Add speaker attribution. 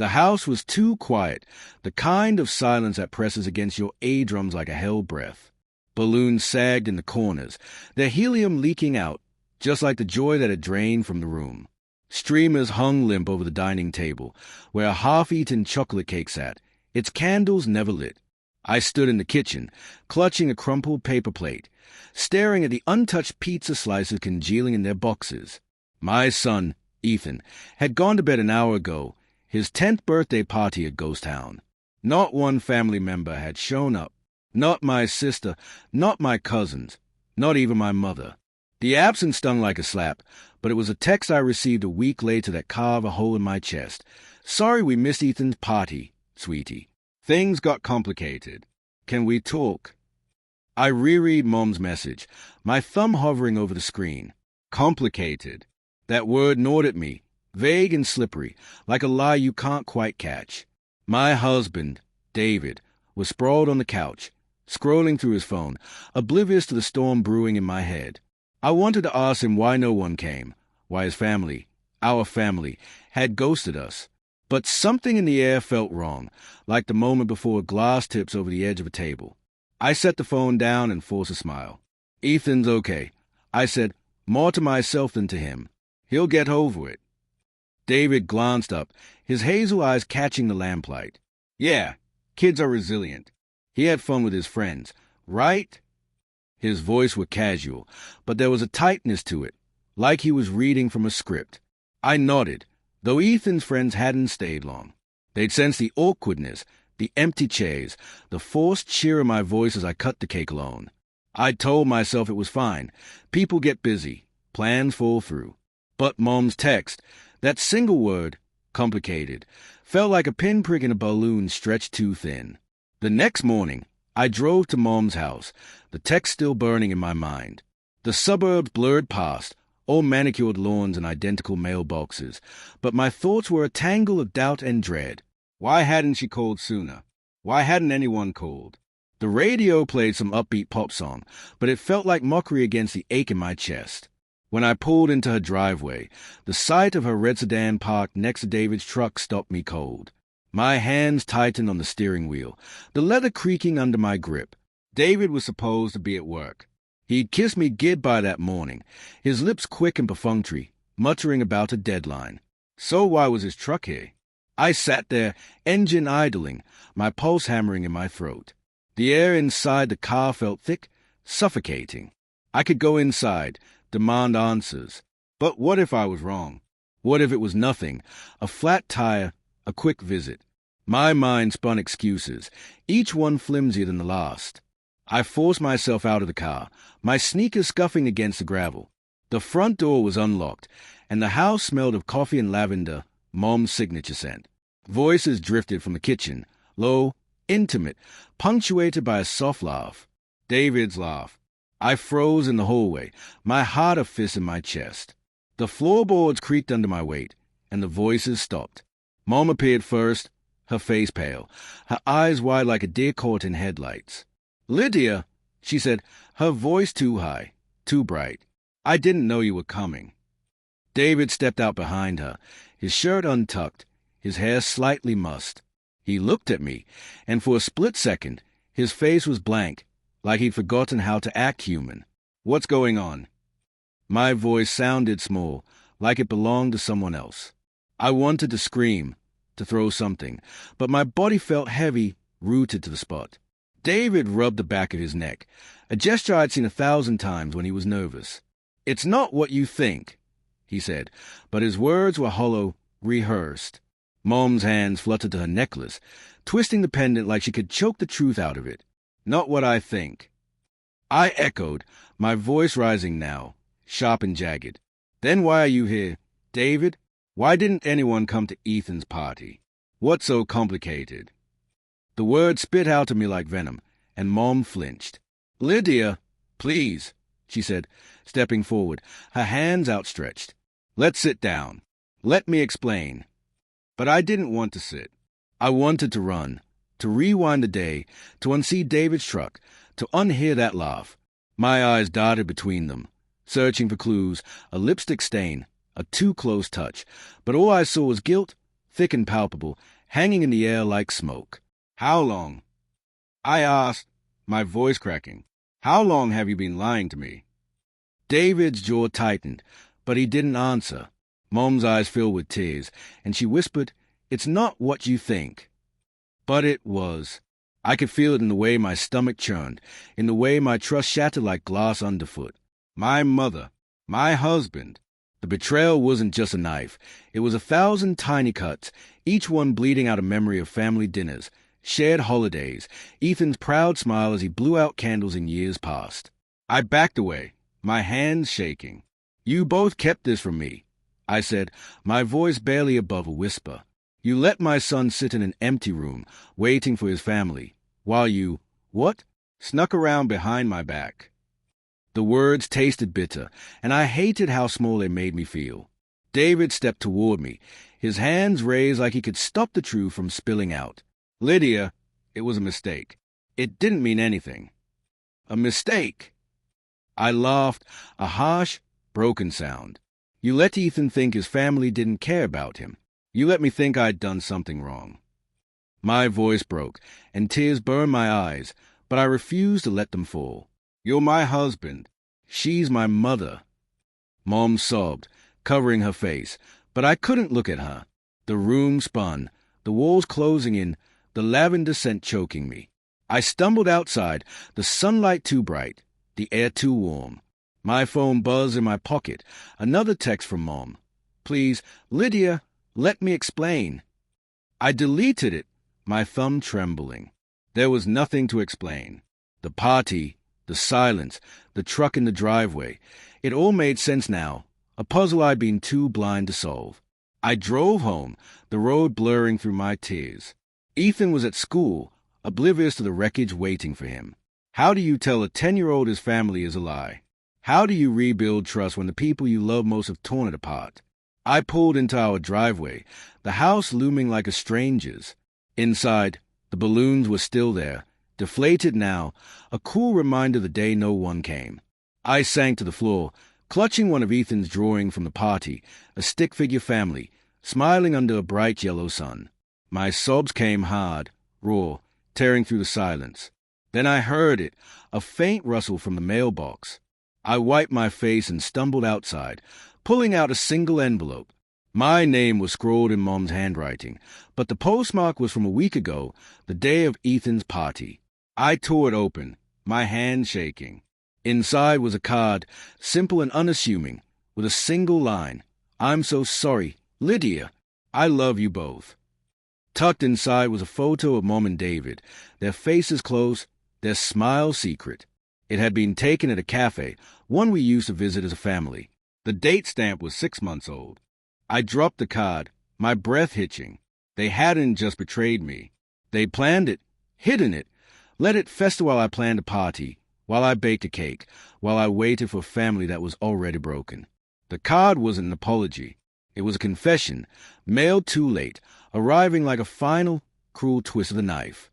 Speaker 1: The house was too quiet, the kind of silence that presses against your eardrums like a hell breath. Balloons sagged in the corners, their helium leaking out, just like the joy that had drained from the room. Streamers hung limp over the dining table, where a half-eaten chocolate cake sat, its candles never lit. I stood in the kitchen, clutching a crumpled paper plate, staring at the untouched pizza slices congealing in their boxes. My son, Ethan, had gone to bed an hour ago, his 10th birthday party at Ghost Town. Not one family member had shown up. Not my sister, not my cousins, not even my mother. The absence stung like a slap, but it was a text I received a week later that carved a hole in my chest. Sorry we missed Ethan's party, sweetie. Things got complicated. Can we talk? I reread Mom's message, my thumb hovering over the screen. Complicated. That word gnawed at me, vague and slippery, like a lie you can't quite catch. My husband, David, was sprawled on the couch, scrolling through his phone, oblivious to the storm brewing in my head. I wanted to ask him why no one came, why his family, our family, had ghosted us. But something in the air felt wrong, like the moment before a glass tips over the edge of a table. I set the phone down and forced a smile. Ethan's okay, I said, more to myself than to him. He'll get over it. David glanced up, his hazel eyes catching the lamplight. Yeah, kids are resilient. He had fun with his friends, right? His voice was casual, but there was a tightness to it, like he was reading from a script. I nodded, though Ethan's friends hadn't stayed long. They'd sensed the awkwardness, the empty chairs, the forced cheer in my voice as I cut the cake alone. I'd told myself it was fine. People get busy. Plans fall through. But Mom's text, that single word, complicated, felt like a pinprick in a balloon stretched too thin. The next morning, I drove to Mom's house, the text still burning in my mind. The suburbs blurred past, all manicured lawns and identical mailboxes, but my thoughts were a tangle of doubt and dread. Why hadn't she called sooner? Why hadn't anyone called? The radio played some upbeat pop song, but it felt like mockery against the ache in my chest. When I pulled into her driveway, the sight of her red sedan parked next to David's truck stopped me cold. My hands tightened on the steering wheel, the leather creaking under my grip. David was supposed to be at work. He'd kissed me goodbye that morning, his lips quick and perfunctory, muttering about a deadline. So why was his truck here? I sat there, engine idling, my pulse hammering in my throat. The air inside the car felt thick, suffocating. I could go inside, demand answers. But what if I was wrong? What if it was nothing, a flat tire, a quick visit? My mind spun excuses, each one flimsier than the last. I forced myself out of the car, my sneakers scuffing against the gravel. The front door was unlocked, and the house smelled of coffee and lavender, Mom's signature scent. Voices drifted from the kitchen, low, intimate, punctuated by a soft laugh. David's laugh. I froze in the hallway, my heart a fist in my chest. The floorboards creaked under my weight, and the voices stopped. Mom appeared first, her face pale, her eyes wide like a deer caught in headlights. "Lydia," she said, her voice too high, too bright. "I didn't know you were coming." David stepped out behind her, his shirt untucked, his hair slightly mussed. He looked at me, and for a split second, his face was blank, like he'd forgotten how to act human. "What's going on?" My voice sounded small, like it belonged to someone else. I wanted to scream, to throw something, but my body felt heavy, rooted to the spot. David rubbed the back of his neck, a gesture I'd seen 1,000 times when he was nervous. "It's not what you think," he said, but his words were hollow, rehearsed. Mom's hands fluttered to her necklace, twisting the pendant like she could choke the truth out of it. "Not what I think." I echoed, my voice rising now, sharp and jagged. "Then why are you here, David? Why didn't anyone come to Ethan's party? What's so complicated?" The words spit out of me like venom, and Mom flinched. "Lydia, please," she said, stepping forward, her hands outstretched. "Let's sit down. Let me explain." But I didn't want to sit. I wanted to run, to rewind the day, to unsee David's truck, to unhear that laugh. My eyes darted between them, searching for clues, a lipstick stain, a too close touch, but all I saw was guilt, thick and palpable, hanging in the air like smoke. "How long?" I asked, my voice cracking. "How long have you been lying to me?" David's jaw tightened, but he didn't answer. Mom's eyes filled with tears, and she whispered, "It's not what you think." But it was. I could feel it in the way my stomach churned, in the way my trust shattered like glass underfoot. My mother, my husband. The betrayal wasn't just a knife. It was 1,000 tiny cuts, each one bleeding out a memory of family dinners, shared holidays, Ethan's proud smile as he blew out candles in years past. I backed away, my hands shaking. "You both kept this from me," I said, my voice barely above a whisper. "You let my son sit in an empty room, waiting for his family, while you, what? Snuck around behind my back." The words tasted bitter, and I hated how small they made me feel. David stepped toward me, his hands raised like he could stop the truth from spilling out. "Lydia, it was a mistake. It didn't mean anything." "A mistake?" I laughed, a harsh, broken sound. "You let Ethan think his family didn't care about him. You let me think I'd done something wrong." My voice broke, and tears burned my eyes, but I refused to let them fall. "You're my husband. She's my mother." Mom sobbed, covering her face, but I couldn't look at her. The room spun, the walls closing in, the lavender scent choking me. I stumbled outside, the sunlight too bright, the air too warm. My phone buzzed in my pocket, another text from Mom. "Please, Lydia, let me explain." I deleted it, my thumb trembling. There was nothing to explain. The party, the silence, the truck in the driveway, it all made sense now, a puzzle I'd been too blind to solve. I drove home, the road blurring through my tears. Ethan was at school, oblivious to the wreckage waiting for him. How do you tell a 10-year-old his family is a lie? How do you rebuild trust when the people you love most have torn it apart? I pulled into our driveway, the house looming like a stranger's. Inside, the balloons were still there, deflated now, a cool reminder the day no one came. I sank to the floor, clutching one of Ethan's drawings from the party, a stick-figure family, smiling under a bright yellow sun. My sobs came hard, raw, tearing through the silence. Then I heard it, a faint rustle from the mailbox. I wiped my face and stumbled outside, pulling out a single envelope. My name was scrawled in Mom's handwriting, but the postmark was from a week ago, the day of Ethan's party. I tore it open, my hand shaking. Inside was a card, simple and unassuming, with a single line. "I'm so sorry, Lydia. I love you both." Tucked inside was a photo of Mom and David, their faces close, their smiles secret. It had been taken at a cafe, one we used to visit as a family. The date stamp was 6 months old. I dropped the card, my breath hitching. They hadn't just betrayed me. They planned it, hidden it, let it fester while I planned a party, while I baked a cake, while I waited for family that was already broken. The card wasn't an apology. It was a confession, mailed too late, arriving like a final, cruel twist of the knife.